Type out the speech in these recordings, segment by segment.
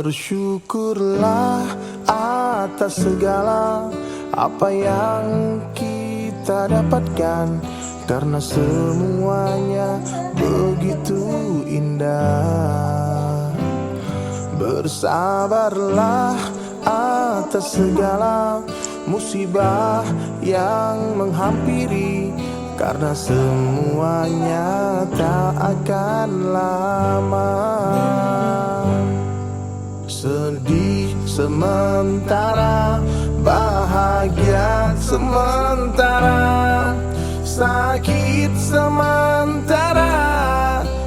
Bersyukurlah atas segala apa yang kita dapatkan, karena semuanya begitu indah. Bersabarlah atas segala musibah yang menghampiri, karena semuanya tak akan lama. Sedih sementara, bahagia sementara, sakit sementara,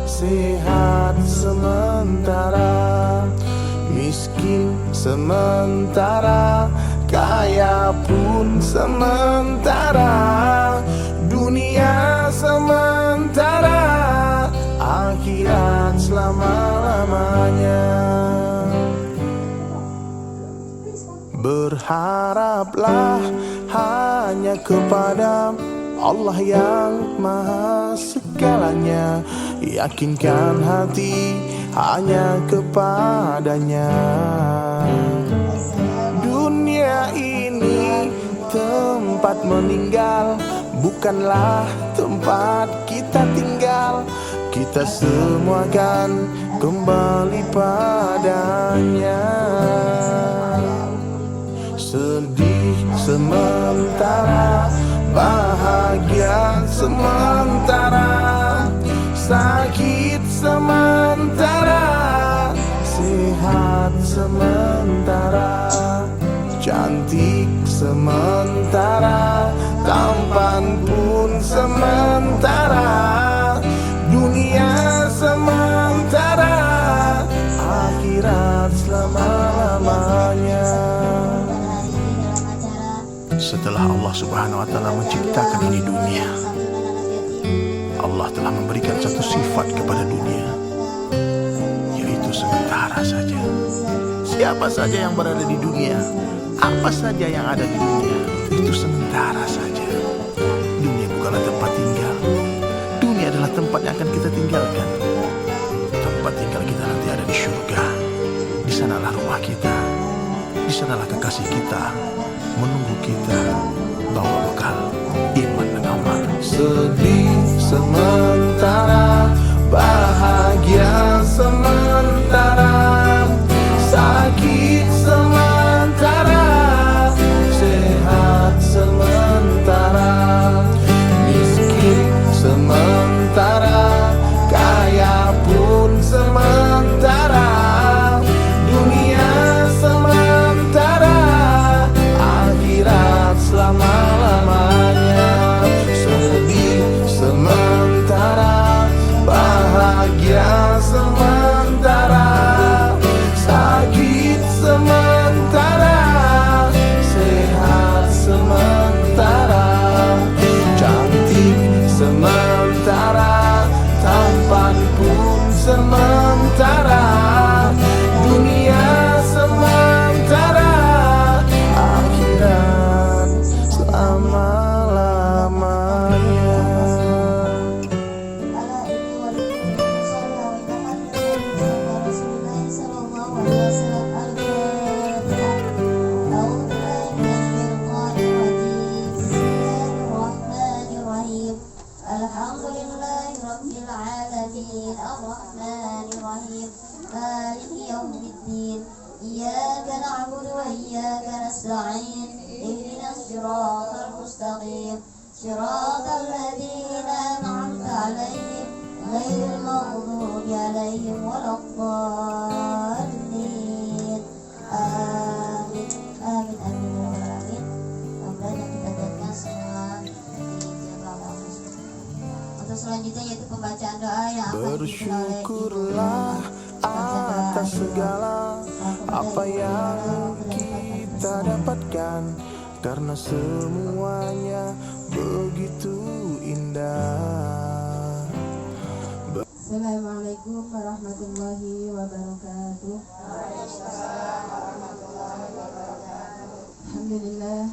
sehat sementara, miskin sementara, kaya pun sementara, dunia sementara, akhirat selama-lamanya. Berharaplah hanya kepada Allah yang maha segalanya, yakinkan hati hanya kepadanya. Dunia ini tempat meninggal, bukanlah tempat kita tinggal. Kita semua kan kembali padanya. Sedih sementara, bahagia sementara, sakit sementara, sehat sementara, cantik sementara, tampan pun sementara, dunia sementara, akhirat selama-lamanya. Setelah Allah Subhanahu wa Ta'ala menciptakan ini dunia, Allah telah memberikan satu sifat kepada dunia, yaitu sementara saja. Siapa saja yang berada di dunia, apa saja yang ada di dunia, itu sementara saja. Dunia bukanlah tempat tinggal. Dunia adalah tempat yang akan kita tinggalkan. Tempat tinggal kita nanti ada di surga. Di sanalah rumah kita, di sanalah kekasih kita menunggu kita bawa bekal iman dan amal. Sedih sementara, bahagia sementara, sakit sementara, sehat sementara, miskin sementara, kaya pun sementara, dunia sementara, akhirat selama-lamanya. Sedih sementara, bahagia sementara, sakit sementara, sehat sementara, cantik sementara, tampan pun sementara, dunia sementara, akhirat selama-lamanya. إياك نعبد وإياك نستعين اهدنا الصراط المستقيم صراط الذين أنعمت عليهم غير المغضوب عليهم ولا الضالين. آمين آمين آمين آمين. Semoga kita dengar semua dijawab Allah. Untuk selanjutnya yaitu pembacaan doa yang akan dipimpin oleh Bersyukurlah atas segala apa yang kita dapatkan, karena semuanya begitu indah. Assalamualaikum warahmatullahi wabarakatuh. Alhamdulillah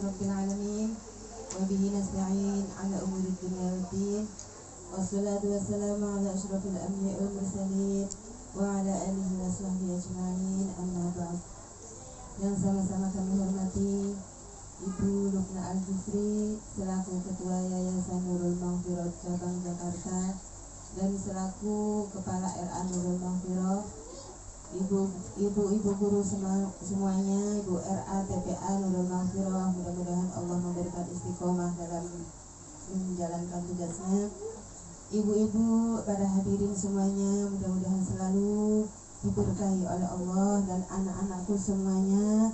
rabbil alamin, wa bihi nasta'in ala umuri dunya waddin. Wassalatu wassalamu ala asyrafil anbiya'i wal mursalin وعلى آله وصحبه أجمعين. Amma ba'd. Yang sama-sama kami hormati Ibu Lukna Al-Jufri selaku Ketua Yayasan Nurul Maghfirah Cabang Jakarta dan selaku Kepala RA Nurul Maghfirah, ibu-ibu guru semuanya, Ibu RA TPA Nurul Maghfirah, mudah-mudahan Allah memberikan istiqomah dalam menjalankan tugasnya. Ibu-ibu, para hadirin semuanya, mudah-mudahan selalu diberkahi oleh Allah dan anak-anakku semuanya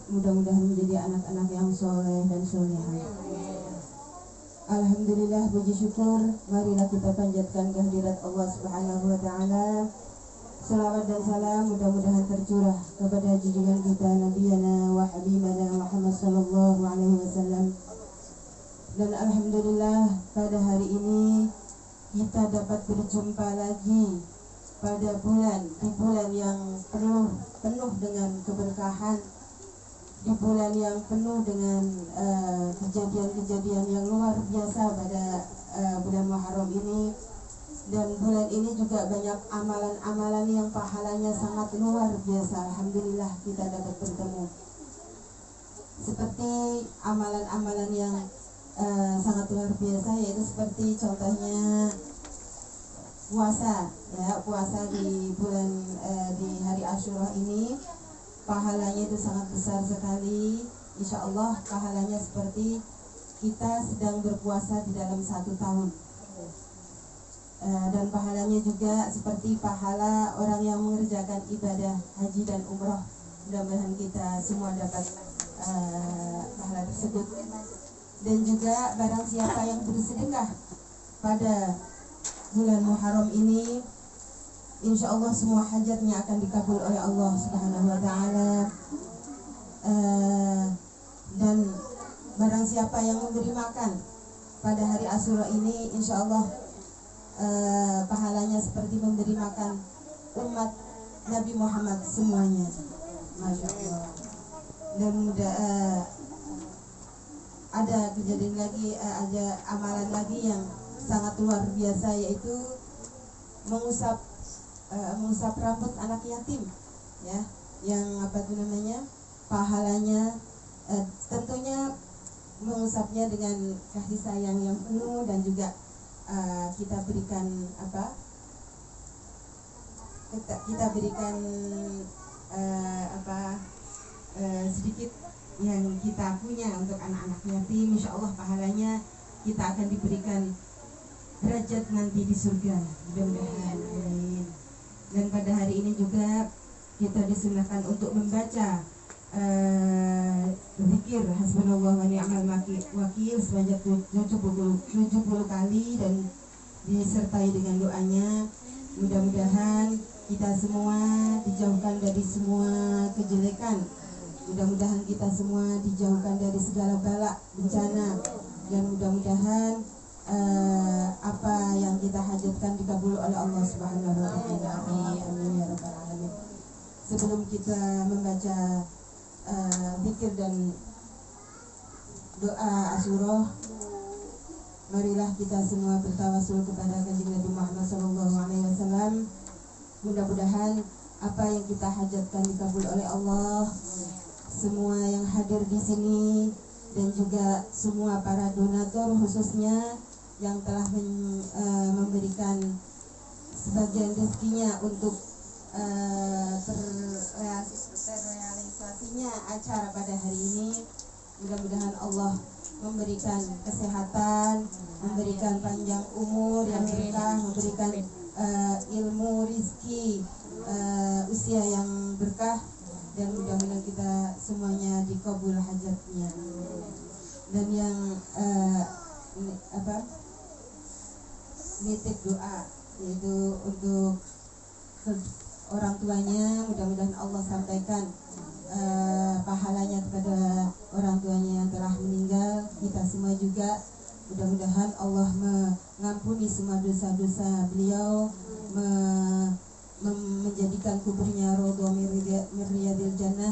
mudah-mudahan menjadi anak-anak yang soleh dan solehah. Alhamdulillah, puji syukur, marilah kita panjatkan kehadirat Allah Subhanahu wa Ta'ala. Salawat dan salam mudah-mudahan tercurah kepada junjungan kita Nabiyana wa Habibana Muhammad sallallahu alaihi wasallam. Dan alhamdulillah pada hari ini kita dapat berjumpa lagi pada di bulan yang penuh dengan keberkahan, di bulan yang penuh dengan kejadian-kejadian yang luar biasa pada bulan Muharram ini. Dan bulan ini juga banyak amalan-amalan yang pahalanya sangat luar biasa. Alhamdulillah kita dapat bertemu. Seperti amalan-amalan yang sangat luar biasa, yaitu seperti contohnya puasa, ya, puasa di bulan di hari Asyura ini pahalanya itu sangat besar sekali. Insya Allah pahalanya seperti kita sedang berpuasa di dalam 1 tahun. Dan pahalanya juga seperti pahala orang yang mengerjakan ibadah haji dan umroh. Mudah-mudahan kita semua dapat pahala tersebut. Dan juga barang siapa yang bersedekah pada bulan Muharram ini, insya Allah semua hajatnya akan dikabul oleh Allah Subhanahu wa Ta'ala. Dan barang siapa yang memberi makan pada hari Asyura ini, insya Allah pahalanya seperti memberi makan umat Nabi Muhammad semuanya. Masya Allah. Dan ada kejadian lagi, ada amalan lagi yang sangat luar biasa, yaitu mengusap rambut anak yatim, ya, yang pahalanya tentunya mengusapnya dengan kasih sayang yang penuh, dan juga kita berikan sedikit yang kita punya untuk anak-anak yatim. Insya Allah pahalanya kita akan diberikan derajat nanti di surga, mudah-mudahan. Amin. Dan pada hari ini juga kita disunahkan untuk membaca zikir hasbunallah wa ni'mal wakil sebanyak 70 kali dan disertai dengan doanya. Mudah-mudahan kita semua dijauhkan dari semua kejelekan. Mudah-mudahan kita semua dijauhkan dari segala bala bencana, dan mudah-mudahan apa yang kita hajatkan dikabul oleh Allah Subhanahu wa Ta'ala. Amin ya rabbal alamin. Sebelum kita membaca zikir dan doa Asyura, marilah kita semua bertawasul kepada Kanjeng Nabi Muhammad sallallahu alaihi wasallam. Mudah-mudahan apa yang kita hajatkan dikabul oleh Allah. Semua yang hadir di sini dan juga semua para donatur, khususnya yang telah memberikan sebagian rezekinya untuk terrealisasinya acara pada hari ini. Mudah-mudahan Allah memberikan kesehatan, memberikan panjang umur yang berkah, memberikan ilmu, rizki, usia yang berkah, dan mudah-mudahan kita semuanya dikabul hajatnya. Dan yang nitip doa, yaitu untuk orang tuanya, mudah-mudahan Allah sampaikan pahalanya kepada orang tuanya yang telah meninggal. Kita semua juga mudah-mudahan Allah mengampuni semua dosa-dosa beliau, menjadikan kuburnya Raudhah min riyadil jannah,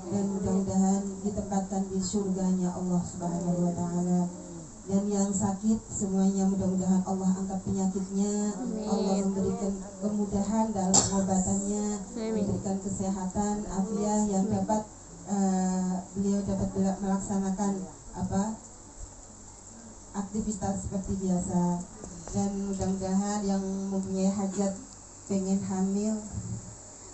dan mudah-mudahan ditempatkan di surganya Allah Subhanahu wa Ta'ala. Dan yang sakit semuanya mudah-mudahan Allah angkat penyakitnya. Allah memberikan kemudahan dalam pengobatannya, memberikan kesehatan, afiah yang dapat beliau dapat melaksanakan aktivitas seperti biasa. Dan mudah-mudahan yang mempunyai hajat pengen hamil,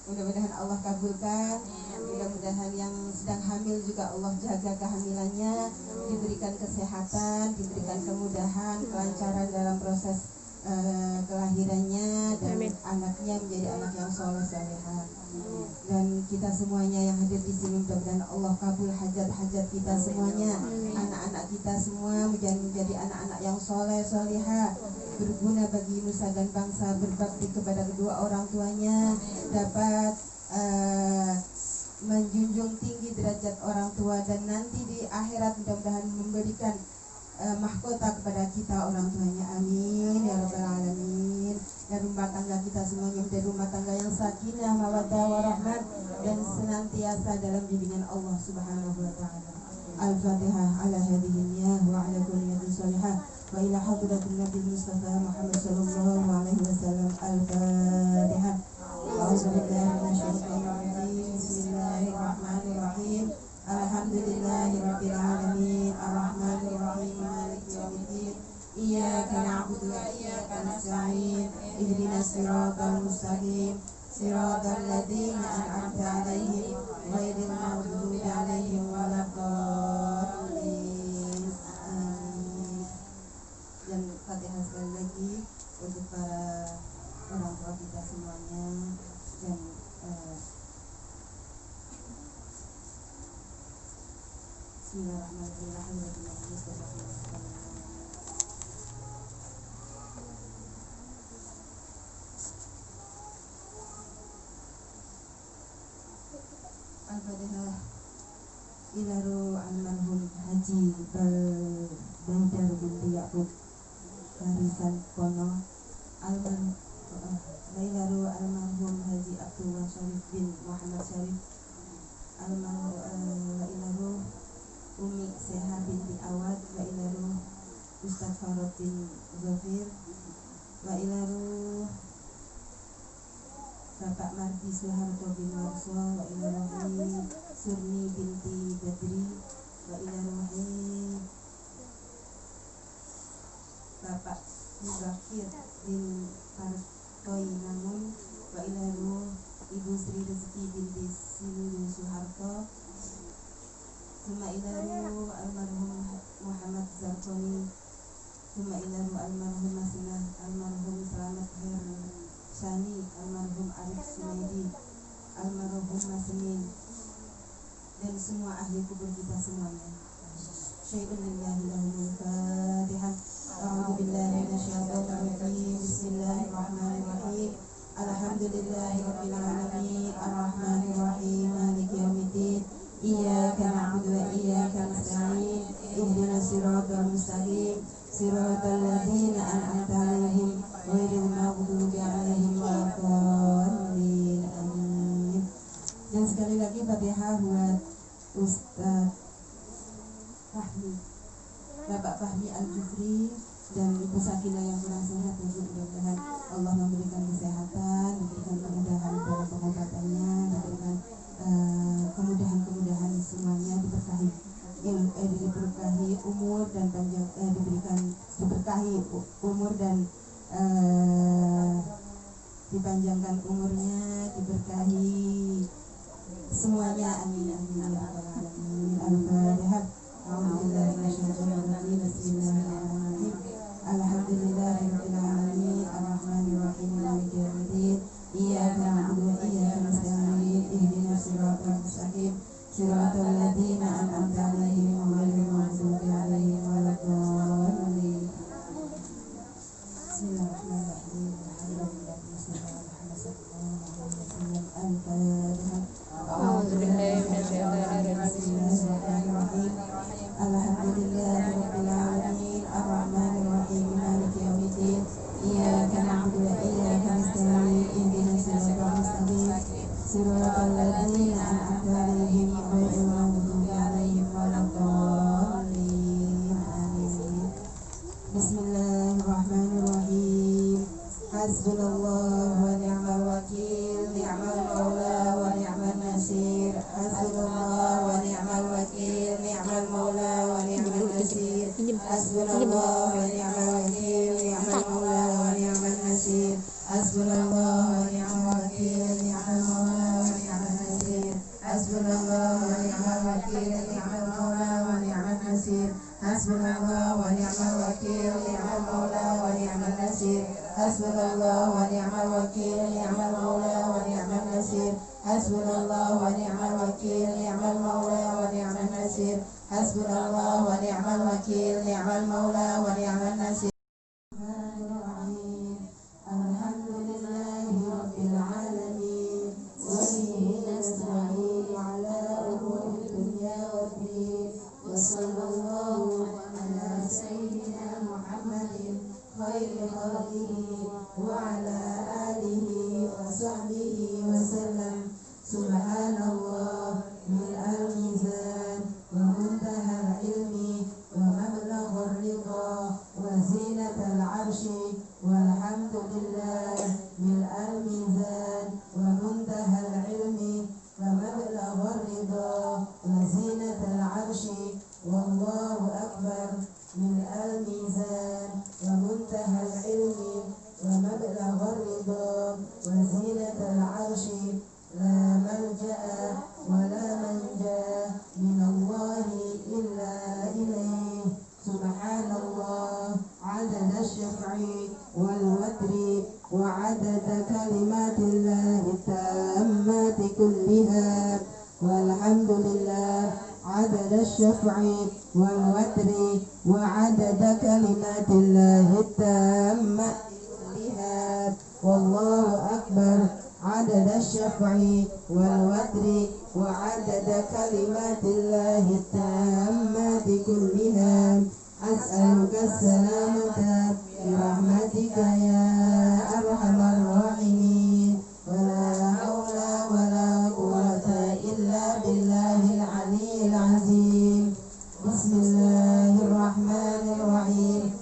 mudah-mudahan Allah kabulkan. Mudah-mudahan yang sedang hamil juga Allah jaga kehamilannya, diberikan kesehatan, diberikan kemudahan, kelancaran dalam proses kelahirannya, dan anaknya menjadi anak yang soleh salehah. Dan kita semuanya yang hadir di sini mudah-mudahan Allah kabul hajat-hajat kita semuanya. Anak-anak kita semua menjadi anak-anak yang soleh salehah, berguna bagi nusa dan bangsa, berbakti kepada kedua orang tuanya, dapat menjunjung tinggi derajat orang tua, dan nanti di akhirat mudah-mudahan memberikan mahkota kepada kita orang tuanya. Amin ya rabbal alamin. Dan rumah tangga kita semuanya menjadi rumah tangga yang sakinah, mawaddah, warahmat, dan senantiasa dalam bimbingan Allah Subhanahu wa taala. Al-Fatihah ala hadhihi niyyah wa ala kulli niyatin shalihah wa ila hadratin Nabi Mustafa Muhammad sallallahu alaihi wasallam. Al-Fatihah. A'udzubillahi minasyaitonir rajim. Bismillahirrahmanirrahim. Alhamdulillahirabbil alamin. Arrahmanir rahim. Maliki yaumiddin. Iyyaka na'budu wa iyyaka nasta'in. Ihdinas siratal mustaqim. Siratal ladzina an'amta 'alaihim ghairil maghdubi 'alaihim waladdallin. Amin. Dan Fatihah sekali lagi untuk para orang tua kita semuanya. Dan Bismillahirrahmanirrahim. Al-Fatihah. Ilaru almarhum Haji Bandar binti Ya'qub Karisan Pono. Ilaru almarhum Haji Abdullah Syarif bin Muhammad Syarif. Ilaru Umi Seha binti Awad. Wa ilaru Ustaz Farod bin Zofir. Wa ilaru Bapak Mardi Soeharto bin Warso. Wa ilaruhi Surni binti Badri. Wa ilaruhi Bapak Mubakir bin Partoy Namun. Wa ilaruh Ibu Sri Rezeki binti Sindu Soeharto. Suma ilaruh almarhum Muhammad Zarkoni. Suma ilaruh almarhum Masinah, almarhum Selamat Sani, almarhum Arif Sumaidi, almarhum Masmin, dan semua ahli kubur kita semuanya. Syai'un lillahi lahumul Fatihah. A'udzu billahi minasyaitonir rajim. Bismillahirrahmanirrahim. Alhamdulillahirabbil alamin. Arrahmanir rahim. Maliki yaumiddin. Iyyaka na'budu wa iyyaka nasta'in. Ihdinas siratal mustaqim. Siratal ladzina an'amta 'alaihim ghairil maghdubi 'alaihim waladdallin. Amin. Dan sekali lagi Fatihah buat Ustaz Fahmi, Bapak Fahmi Al-Jufri, dan Ibu Sakinah yang kurang sehat. Mudah-mudahan Allah memberikan kesehatan, memberikan kemudahan dalam pengobatannya, memberikan kemudahan-kemudahan semuanya, diberkahi umur dan panjang, diberkahi umur dan dipanjangkan umurnya, diberkahi semuanya. Amin amin ya rabbal alamin. Al-Fatihah. A'udzubillahi minasyaitonir rajim. Bismillahirrahmanirrahim. Alhamdulillahirabbil alamin. Arrahmanir rahim. Maliki yaumiddin. Iyyaka na'budu wa iyyaka nasta'in. Ihdinas siratal mustaqim. Siratal ladzina an'amta 'alaihim ghairil maghdubi 'alaihim waladdallin. Bismillahirrahmanirrahim. Al-Fatihah. A'udzubillahi minasyaitonir rajim. Bismillahirrahmanirrahim. Alhamdulillahirabbil alamin. Arrahmanir rahim. Maliki yaumiddin. Iyyaka na'budu wa iyyaka nasta'in. Ihdinas siratal mustaqim. Siratal ladzina an'amta 'alaihim ghairil maghdubi 'alaihim waladdallin. Amin. Hasbunallah wa ni'mal wakil, ni'mal maula wa ni'mal nasir. Hasbunallah wa ni'mal wakil, ni'mal maula wa ni'mal nasir. Hasbunallah wa ni'mal wakil, ni'mal maula wa ni'mal nasir. Hasbunallah wa ni'mal wakil, ni'mal maula wa ni'mal nasir. Hasbunallah wa ni'mal wakil, ni'mal maula wa ni'mal nasir. Hasbunallah wa ni'mal wakil, ni'mal maula wa ni'mal nasir. Hasbunallah wa ni'mal wakil, ni'mal maula wa ni'mal nasir. Hasbunallah wa ni'mal wakil, ni'mal maula wa ni'mal nasir. Hasbunallah wa ni'mal wakil, ni'mal maula wa ni'mal nasir. Alhamdulillahi rabbil alamin, wa bihi nasta'in ala umuri dunya waddin. Wa sallallahu ala sayyidina Muhammadin khairi khalqihi wa ala alihi wa sahbihi wa sallam. Subhanallah mil'al mizan wa muntahal ilmi wa mablaghur ridha wa zinatal arshi. Walhamdulillah mil'al mizan wa muntahal ilmi wa mablaghur ridha wa zinatal arshi. Wallahu akbar mil'al mizan wa muntahal ilmi wa mablaghur ridha wa zinatal arshi. La malja'a wa la manja minallahi illa ilayh. Subhanallah adada syaf'i wal watri wa adada kalimatillahi tammati kulliha. Walhamdulillah adada syaf'i wal watri wa adada kalimatillahi tammati kulliha. Wallahu akbar adada syaf'i wal watri wa adada kalimatillahi tammati kulliha. As'aluka salamata bi rahmatika ya arhamar rahimin. Wa la hawla wa la quwwata illa billahil aliyyil azim. Bismillahirrahmanirrahim.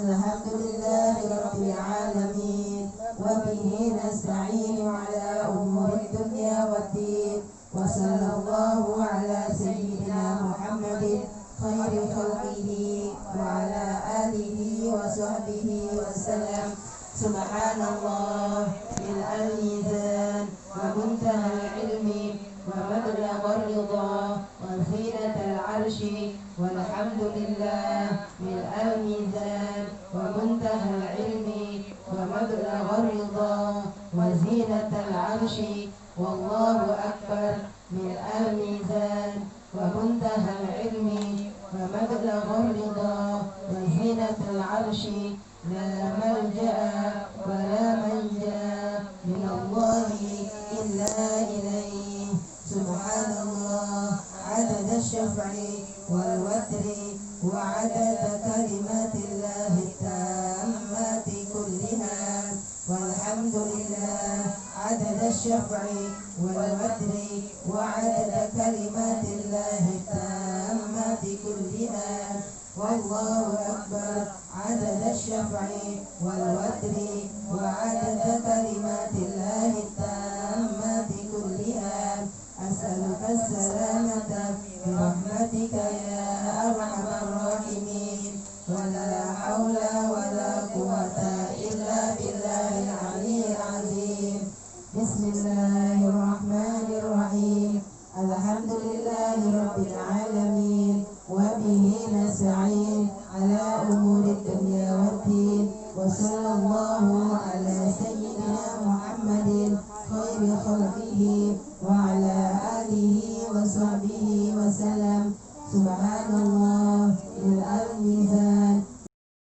Alhamdulillahi rabbil alamin, wa bihi nasta'in ala umuri dunya waddin. Wa sallallahu ala sayyidina Muhammadin khairi khalqihi wa ala alihi wa sahbihi wa sallam. Subhanallah mil'al mizan wa muntahal ilmi wa mablaghur ridha wa zinatal arshi. Walhamdulillah mil'al mizan wa muntahal ilmi wa mablaghur ridha wa zinatal arshi. Wallahu akbar mil'al mizan wa muntahal ilmi wa mablaghur ridha wa zinatal arshi. La malja'a wa la manja minallahi illa ilayh. Subhanallah adada syaf'i wal watri wa adada kalimatillahi tammati kulliha. Walhamdulillah adada syaf'i wal watri wa adada kalimatillahi tammati kulliha. Wallahu akbar adada syaf'i wal watri wa adada kalimatillahi tammati kulliha. As'aluka salamata bi rahmatika ya arhamar rahimin. Wa la hawla wa la quwwata illa billahil aliyyil azim. Bismillahirrahmanirrahim. Alhamdulillahi rabbil alamin, wa bihi nasta'in ala umuri dunya waddin. Wa sallallahu ala sayyidina Muhammadin khairi khalqihi wa ala alihi wa sahbihi wa sallam. Subhanallah mil'al mizan.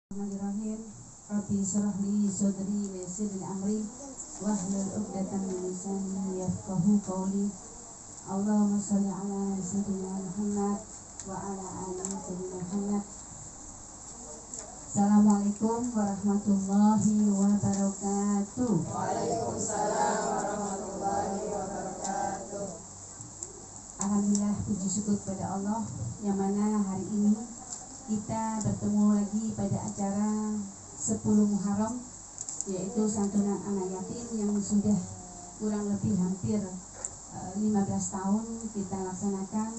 Bismillahirrahmanirrahim. Rabbi shrah li sadri wa yassir li amri wahlul 'uqdatam min lisani yafqahu qawli. Allahumma sholli ala sayyidina Muhammad wa ala ali sayyidina Muhammad. Assalamualaikum warahmatullahi wabarakatuh. Waalaikumsalam warahmatullahi wabarakatuh. Alhamdulillah, puji syukur kepada Allah yang mana hari ini kita bertemu lagi pada acara 10 Muharram yaitu santunan anak yatim yang sudah kurang lebih hampir 15 tahun kita laksanakan.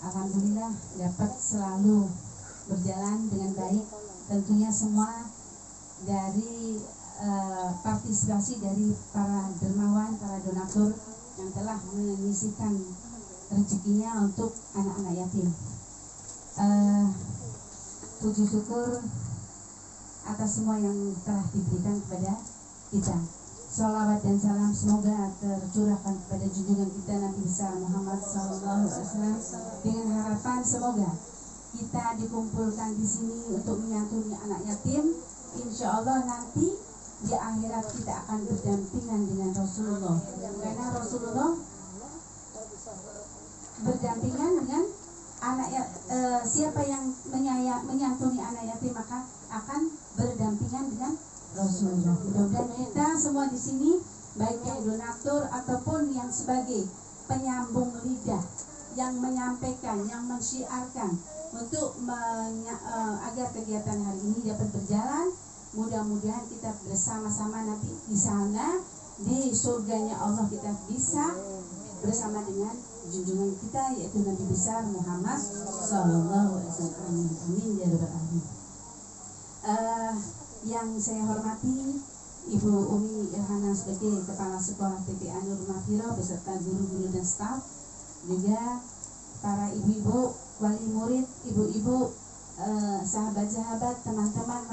Alhamdulillah dapat selalu berjalan dengan baik. Tentunya semua dari partisipasi dari para dermawan, para donatur yang telah menyisihkan rezekinya untuk anak-anak yatim. Puji syukur atas semua yang telah diberikan kepada kita. Salawat dan salam semoga tercurahkan kepada junjungan kita Nabi besar Muhammad SAW dengan harapan semoga kita dikumpulkan di sini untuk menyantuni anak yatim. Insya Allah nanti di akhirat kita akan berdampingan dengan Rasulullah, karena Rasulullah berdampingan dengan anak siapa yang menyantuni anak yatim maka akan berdampingan dengan Rasulullah. Mudah-mudahan kita semua di sini, baik yang donatur ataupun yang sebagai penyambung lidah, yang menyampaikan, yang mensyiarkan untuk agar kegiatan hari ini dapat berjalan. Mudah-mudahan kita bersama-sama nanti di sana di surganya Allah kita bisa bersama dengan junjungan kita yaitu Nabi besar Muhammad SAW. Amin ya rabbal alamin. Yang saya hormati Ibu Umi Irhana sebagai Kepala Sekolah TPA Nurul Mahfirah beserta guru-guru dan staf, juga para ibu-ibu, wali murid, ibu-ibu, sahabat-sahabat, teman-teman,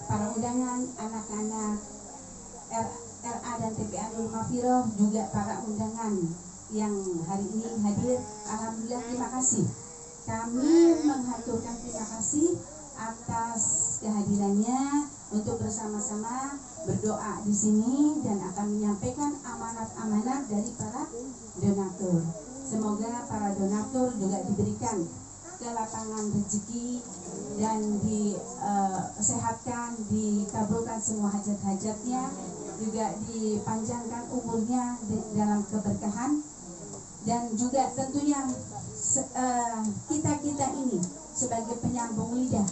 para undangan, anak-anak RA dan TPA Nurul Mahfirah, juga para undangan yang hari ini hadir. Alhamdulillah, terima kasih. Kami menghaturkan terima kasih atas kehadirannya untuk bersama-sama berdoa di sini dan akan menyampaikan amanat-amanat dari para donatur. Semoga para donatur juga diberikan kelapangan rezeki dan disehatkan, dikabulkan semua hajat-hajatnya, juga dipanjangkan umurnya dalam keberkahan, dan juga tentunya kita ini sebagai penyambung lidah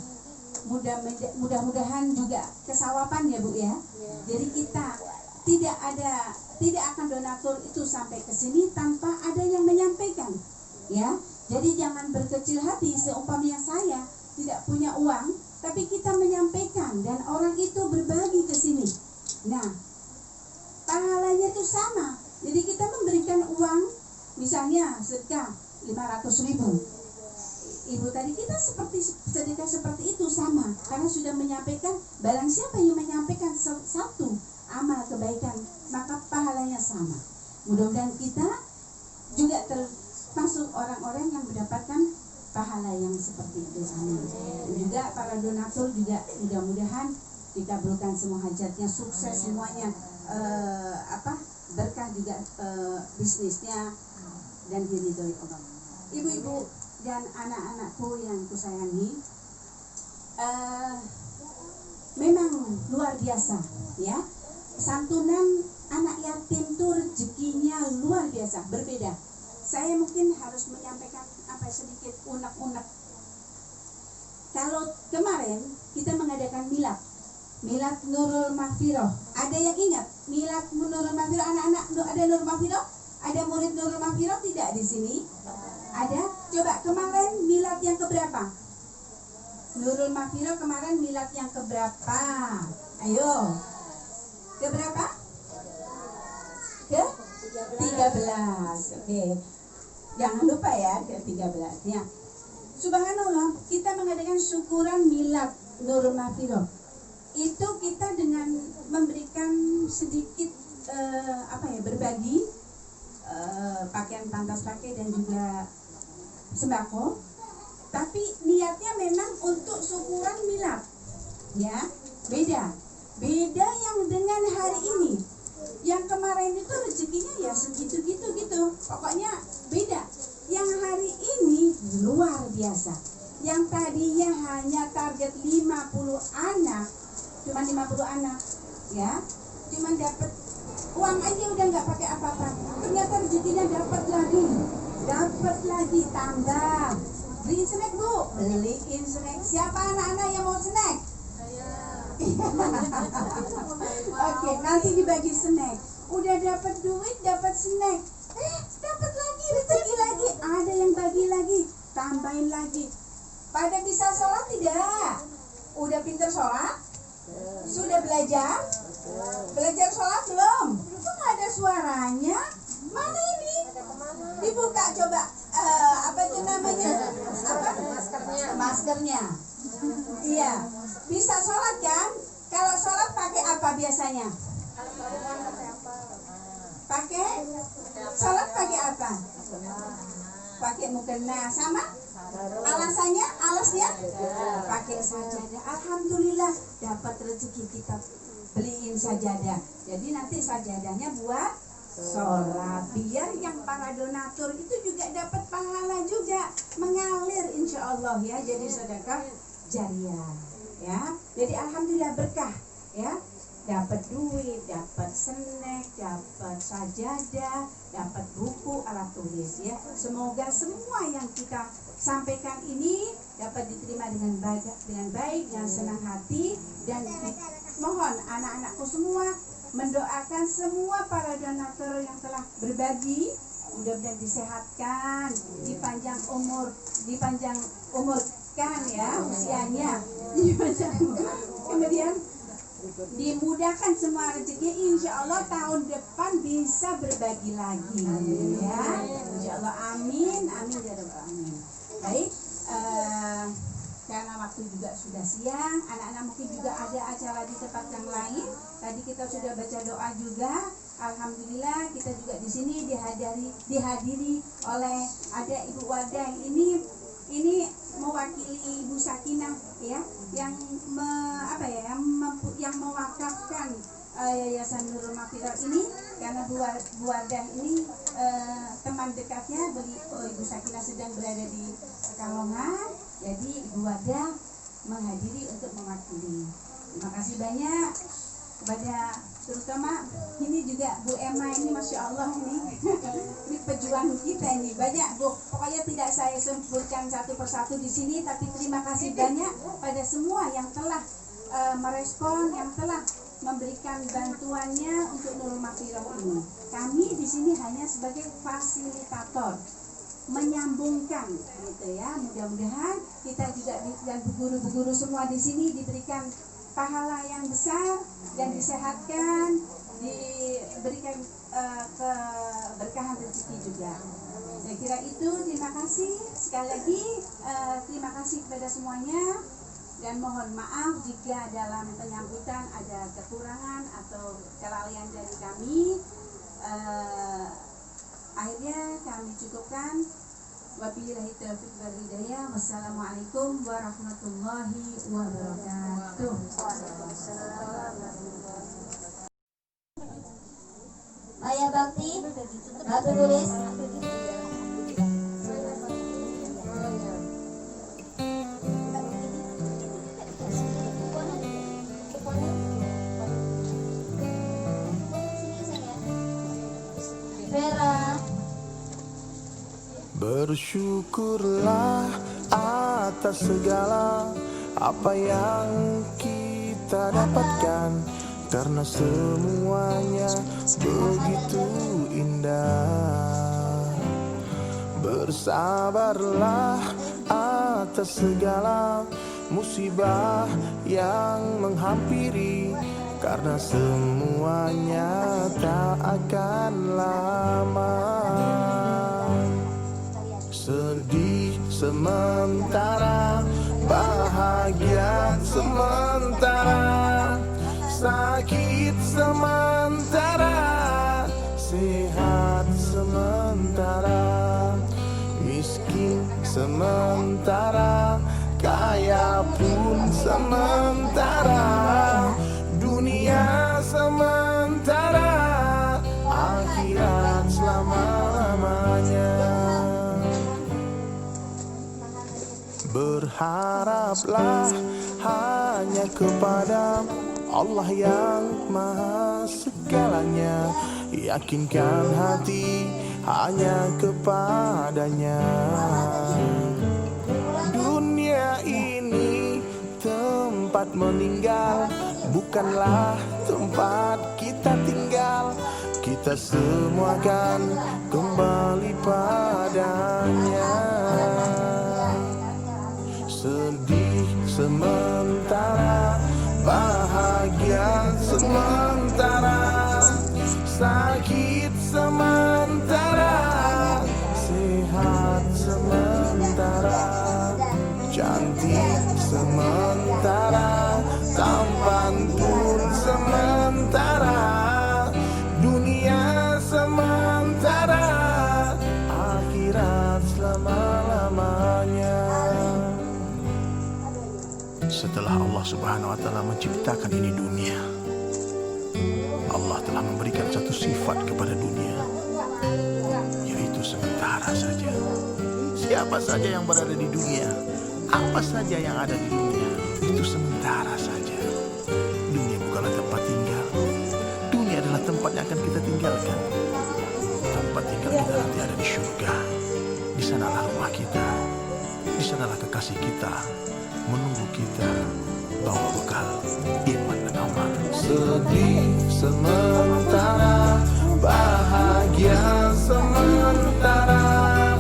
mudah-mudahan juga kesawapan ya Bu ya. Jadi kita tidak akan donatur itu sampai ke sini tanpa ada yang menyampaikan ya. Jadi jangan berkecil hati seumpamanya saya tidak punya uang tapi kita menyampaikan dan orang itu berbagi ke sini. Nah, pahalanya itu sama. Jadi kita memberikan uang misalnya sedekah 500.000. Ibu tadi kita seperti sedekah seperti itu sama, karena sudah menyampaikan. Barang siapa yang menyampaikan satu amal kebaikan maka pahalanya sama. Mudah-mudahan kita juga termasuk orang-orang yang mendapatkan pahala yang seperti itu. Amin. Juga para donatur juga mudah-mudahan dikabulkan semua hajatnya, sukses semuanya, berkah juga bisnisnya dan diridhoi Allah. Ibu-ibu dan anak-anakku yang kusayangi, memang luar biasa ya. Santunan anak yatim itu rezekinya luar biasa, berbeda. Saya mungkin harus menyampaikan sedikit unek-unek. Kalau kemarin kita mengadakan milad Nurul Mahfirah, ada yang ingat milad Nurul Mahfirah? Anak-anak ada Nurul Mahfirah? Ada murid Nurul Mahfirah tidak di sini? Ada? Coba kemarin milad yang keberapa? Nurul Mahfirah kemarin milad yang keberapa? Ayo. Keberapa? Ke 13. Oke. Jangan lupa ya ke 13 ya. Subhanallah, kita mengadakan syukuran milad Nurul Mahfirah. Itu kita dengan memberikan sedikit berbagi pakaian pantas pakai dan juga sembako, tapi niatnya memang untuk syukuran milad ya. Beda yang dengan hari ini. Yang kemarin itu rezekinya ya segitu gitu, pokoknya beda. Yang hari ini luar biasa. Yang tadinya hanya target 50 anak, cuma 50 anak ya, cuma dapat uang aja udah nggak pakai apa-apa. Ternyata rezekinya dapat lagi tambah. Beliin snack Bu, beliin snack. Siapa anak-anak yang mau snack? Oke, nanti dibagi snack. Udah dapat duit, dapat snack. Dapat lagi rezeki lagi. Ada yang bagi lagi, tambahin lagi. Pada bisa sholat tidak? Udah pinter sholat? Sudah belajar? Belajar sholat belum? Kok nggak ada suaranya? Mana ini? Dibuka coba. Apa itu namanya? Apa? Maskernya. Iya. Bisa sholat kan? Kalau sholat pakai apa biasanya? Pakai? Sholat pakai apa? Pakai mukena sama? Alasnya pakai sajadah. Alhamdulillah dapat rezeki, kita beliin sajadah. Jadi nanti sajadahnya buat sholat, biar yang para donatur itu juga dapat pahala juga, mengalir insya Allah ya, jadi sedekah jariah ya. Jadi alhamdulillah berkah ya, dapat duit, dapat snack, dapat sajadah, dapat buku, alat tulis ya. Semoga semua yang kita sampaikan ini dapat diterima dengan baik, dengan senang hati, dan mohon anak-anakku semua mendoakan semua para donatur yang telah berbagi, mudah-mudahan disehatkan, dipanjang umurkan ya usianya, kemudian dimudahkan semua rezeki, insya Allah tahun depan bisa berbagi lagi ya, insya Allah, amin ya rabbal alamin. Baik, karena waktu juga sudah siang, anak-anak mungkin juga ada acara di tempat yang lain. Tadi kita sudah baca doa juga. Alhamdulillah kita juga di sini dihadiri oleh ada Ibu Wardah. Ini mewakili Ibu Sakinah ya, yang yang mewakafkan Yayasan Nurul Mafirah ini, karena Bu Wardah ini teman dekatnya Ibu Sakinah sedang berada di Pekalongan, jadi Ibu Wardah menghadiri untuk mewakili. Terima kasih banyak kepada terutama ini juga Bu Emma ini, Masya Allah ini ini pejuang kita ini banyak Bu, pokoknya tidak saya sebutkan satu persatu di sini, tapi terima kasih banyak pada semua yang telah merespon, yang telah memberikan bantuannya untuk Nurul Mafirah ini. Kami di sini hanya sebagai fasilitator, menyambungkan gitu ya. Mudah-mudahan kita juga dan guru-guru semua di sini diberikan pahala yang besar dan disehatkan, diberikan keberkahan rezeki juga. Saya kira itu. Terima kasih sekali lagi, terima kasih kepada semuanya, dan mohon maaf jika dalam penyambutan ada kekurangan atau kelalaian dari kami. Akhirnya kami cukupkan. Wabillahi taufiq wal hidayah. Wassalamualaikum warahmatullahi wabarakatuh. Maya Bakti, Ratu tulis. Vera. Bersyukurlah atas segala apa yang kita dapatkan, karena semuanya begitu indah. Bersabarlah atas segala musibah yang menghampiri, karena semuanya tak akan lama. Sedih sementara, bahagia sementara, sakit sementara, sehat sementara, miskin sementara, kaya pun sementara, dunia sementara, akhirat selama-lamanya. Berharaplah hanya kepada Allah yang maha segalanya, yakinkan hati hanya kepadanya. Dunia ini tempat tempat meninggal, bukanlah tempat kita tinggal. Kita semua akan kembali padanya. Sedih sementara, bahagia sementara, sakit sementara, sehat sementara, cantik sementara, tampan pun sementara, dunia sementara, akhirat selama-lamanya. Setelah Allah Subhanahu wa Ta'ala menciptakan ini dunia, Allah telah memberikan satu sifat kepada dunia, yaitu sementara saja. Siapa saja yang berada di dunia, apa saja yang ada di dunia, itu sementara saja. Dunia bukanlah tempat tinggal. Dunia adalah tempat yang akan kita tinggalkan. Tempat tinggal kita nanti ada di surga. Di sanalah rumah kita. Di sanalah kekasih kita menunggu kita bawa bekal iman dan amal. Sedih sementara, bahagia sementara,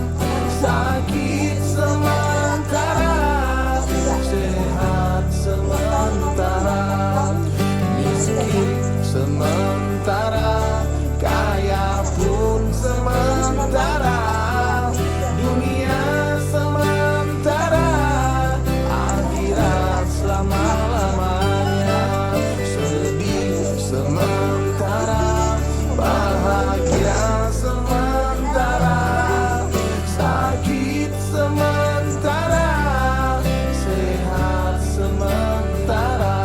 sakit sementara, sehat sementara, miskin sementara, kaya pun sementara, dunia sementara, akhirat selama-lamanya. Sedih sementara, bahagia sementara, sakit sementara, sehat sementara,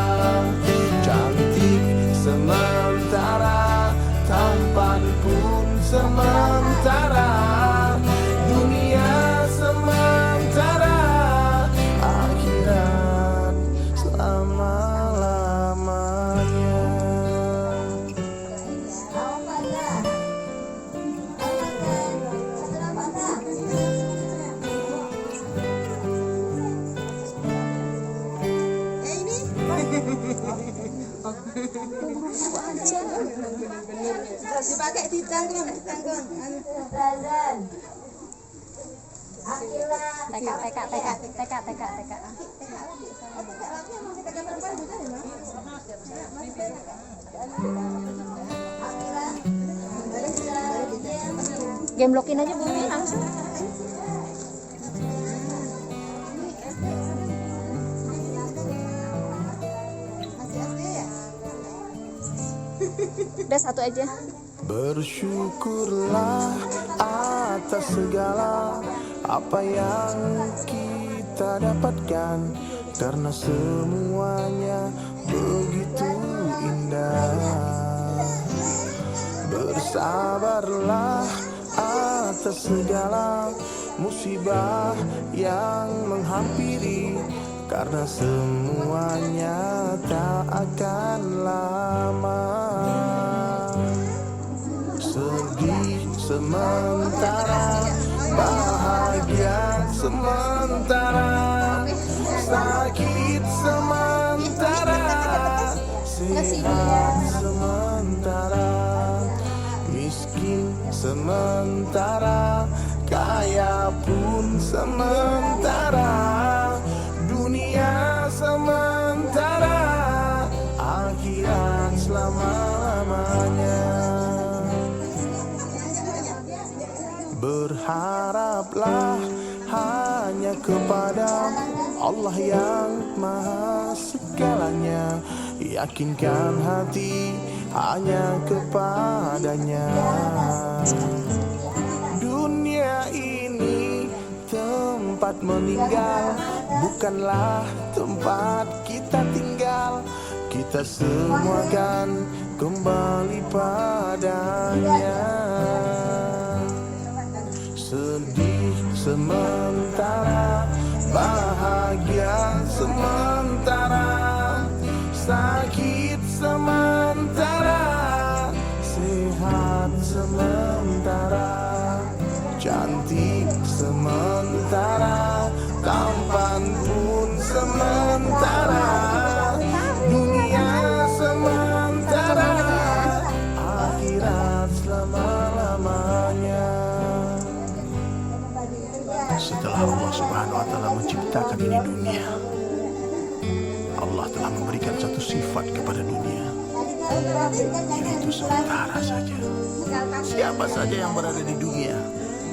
cantik sementara, tampan pun sementara, dunia sementara, akhirat selama-lamanya. Dipakai ditanggung. Game blockin aja bunyi langsung. Udah satu aja. Bersyukurlah atas segala apa yang kita dapatkan, karena semuanya begitu indah. Bersabarlah atas segala musibah yang menghampiri, karena semuanya tak akan lama. Sedih sementara, bahagia sementara, sakit sementara, sehat sementara, miskin sementara, kaya pun sementara, dunia sementara, akhirat selama-lamanya. Berharaplah hanya kepada Allah yang maha segalanya, yakinkan hati hanya kepadanya. Dunia ini tempat meninggal, bukanlah tempat kita tinggal. Kita semua akan kembali padanya. Sedih sementara, bahagia sementara, sakit sementara, sehat sementara, cantik sementara, tampan pun sementara, Setelah Allah Subhanahu wa Ta'ala menciptakan ini dunia, Allah telah memberikan satu sifat kepada dunia, yaitu sementara saja. Siapa saja yang berada di dunia,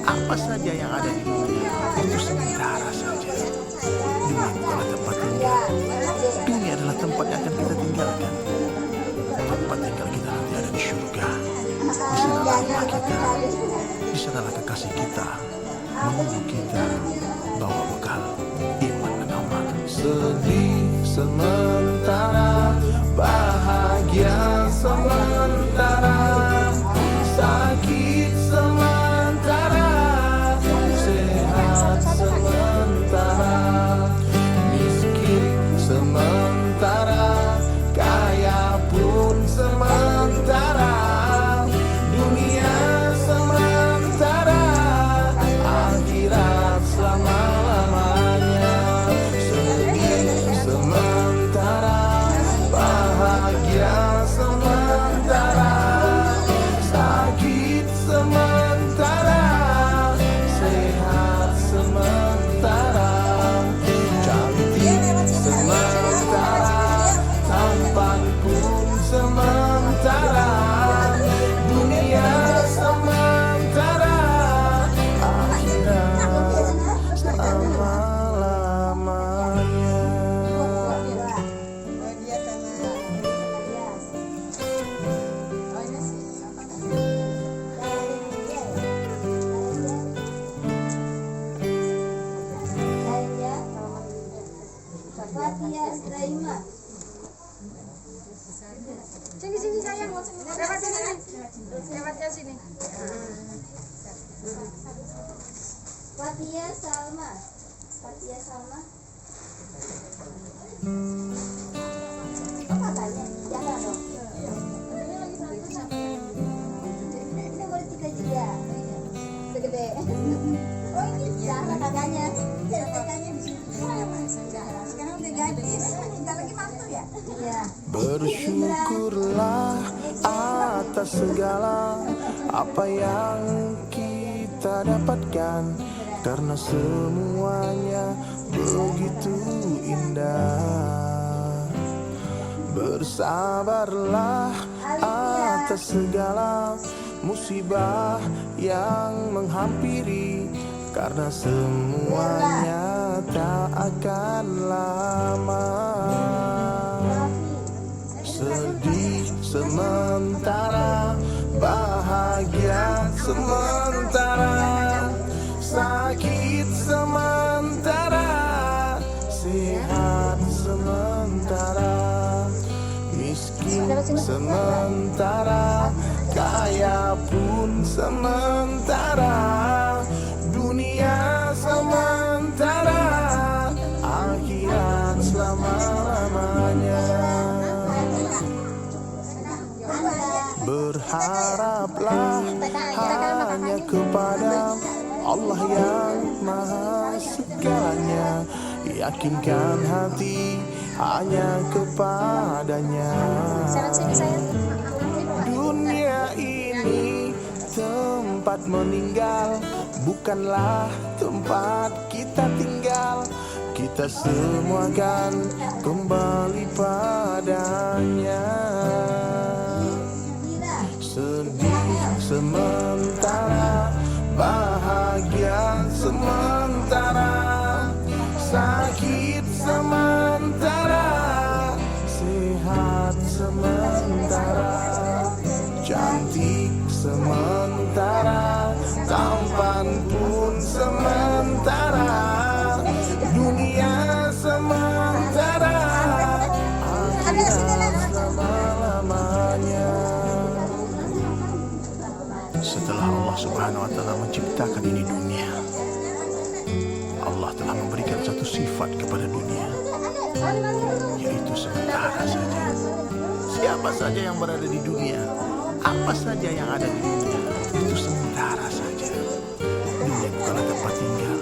apa saja yang ada di dunia, itu sementara saja. Dunia bukanlah tempat tinggal. Dunia adalah tempat yang akan kita tinggalkan. Tempat tinggal kita nanti ada di surga. Di sanalah rumah kita, di sanalah kekasih kita, menunggu kita bawa bekal iman dan amal. Sedih sementara, bahagia sementara, sakit sementara, sehat sementara, miskin sementara, kaya pun sementara, dunia sementara, akhirat selama-lamanya. Sedih sementara, bahagia sementara, sakit sementara, sehat sementara, cantik sementara, tampan pun sementara, dunia sementara, akhirat selama-lamanya. Sini sayang, lewat sini, lewatnya sini. Fatia Salma. Fatia Salma. Apa tanya? Jangan dong. Ini boleh tiga juga. Segede. Oh ini Zahra kakaknya. Kakaknya di sini. Sekarang udah gadis, tinggal lagi mantu ya. Iya. Bersyukurlah atas segala apa yang kita dapatkan, karena semuanya begitu indah. Bersabarlah atas segala musibah yang menghampiri, karena semuanya tak akan lama. Sedih sementara, bahagia sementara, sakit sementara, sehat sementara, miskin sementara, kaya pun sementara, dunia sementara, akhirat selama-lamanya. Berharaplah hanya kepada Allah yang maha segalanya, yakinkan hati hanya kepadanya. Dunia ini tempat meninggal, bukanlah tempat kita tinggal. Kita semua akan kembali padanya. Sedih sementara, bahagia sementara, sakit sementara, sehat sementara, cantik sementara, tampan pun sementara, dunia sementara, akhirat selama-lamanya. Setelah Allah Subhanahu wa Ta'ala menciptakan ini dunia, Allah telah memberikan satu sifat kepada dunia, yaitu sementara saja. Siapa saja yang berada di dunia, apa saja yang ada di dunia, itu sementara saja. Dunia bukanlah tempat tinggal.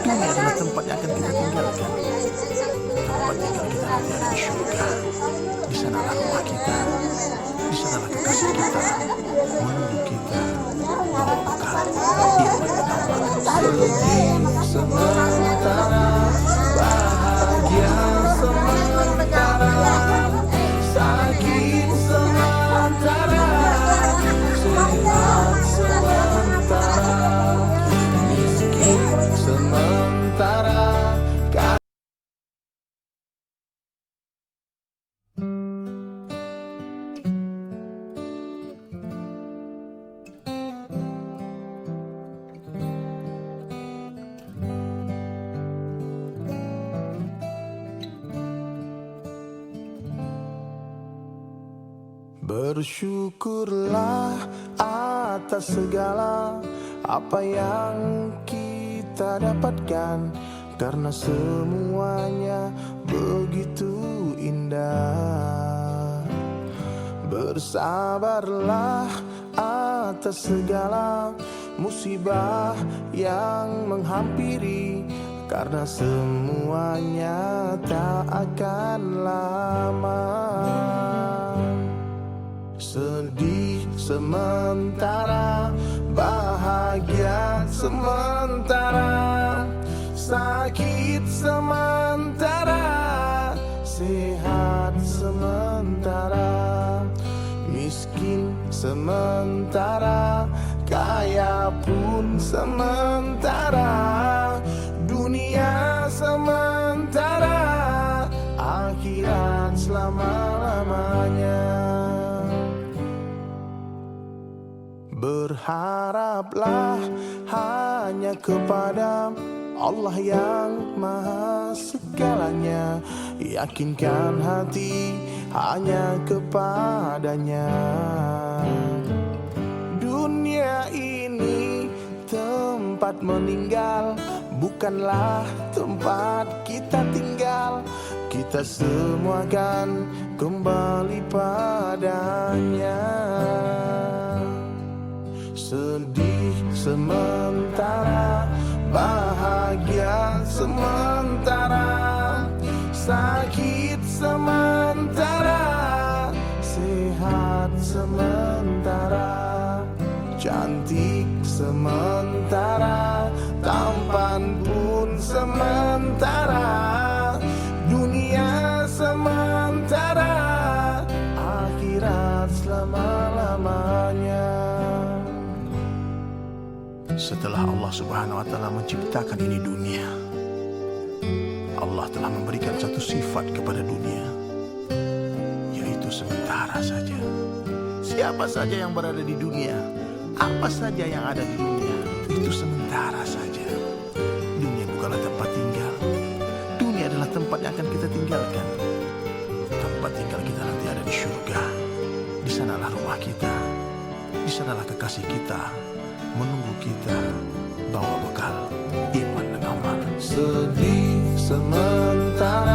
Dunia adalah tempat yang akan kita tinggalkan. Tempat tinggal kita nanti ada di surga. Di sanalah rumah kita, di sanalah kekasih kita, menunggu kita bawa bekal iman dan amal. sementara, bahagia sementara, sakit sementara, sehat sementara, miskin sementara. Bersyukurlah atas segala apa yang kita dapatkan, karena semuanya begitu indah. Bersabarlah atas segala musibah yang menghampiri, karena semuanya tak akan lama. Sedih sementara, bahagia sementara, sakit sementara, sehat sementara, miskin sementara, kaya pun sementara, dunia sementara, akhirat selama-lamanya. Berharaplah hanya kepada Allah yang maha segalanya, yakinkan hati hanya kepadanya. Dunia ini tempat meninggal, bukanlah tempat kita tinggal. Kita semua akan kembali padanya. Sedih sementara, bahagia sementara, sakit sementara, sehat sementara, cantik sementara, tampan pun sementara, dunia sementara, akhirat selama-lamanya. Setelah Allah Subhanahu wa Ta'ala menciptakan ini dunia, Allah telah memberikan satu sifat kepada dunia, yaitu sementara saja. Siapa saja yang berada di dunia, apa saja yang ada di dunia, itu sementara saja. Dunia bukanlah tempat tinggal. Dunia adalah tempat yang akan kita tinggalkan. Tempat tinggal kita nanti ada di surga. Di sanalah rumah kita, di sanalah kekasih kita menunggu kita bawa bekal iman dan amal. Sedih sementara,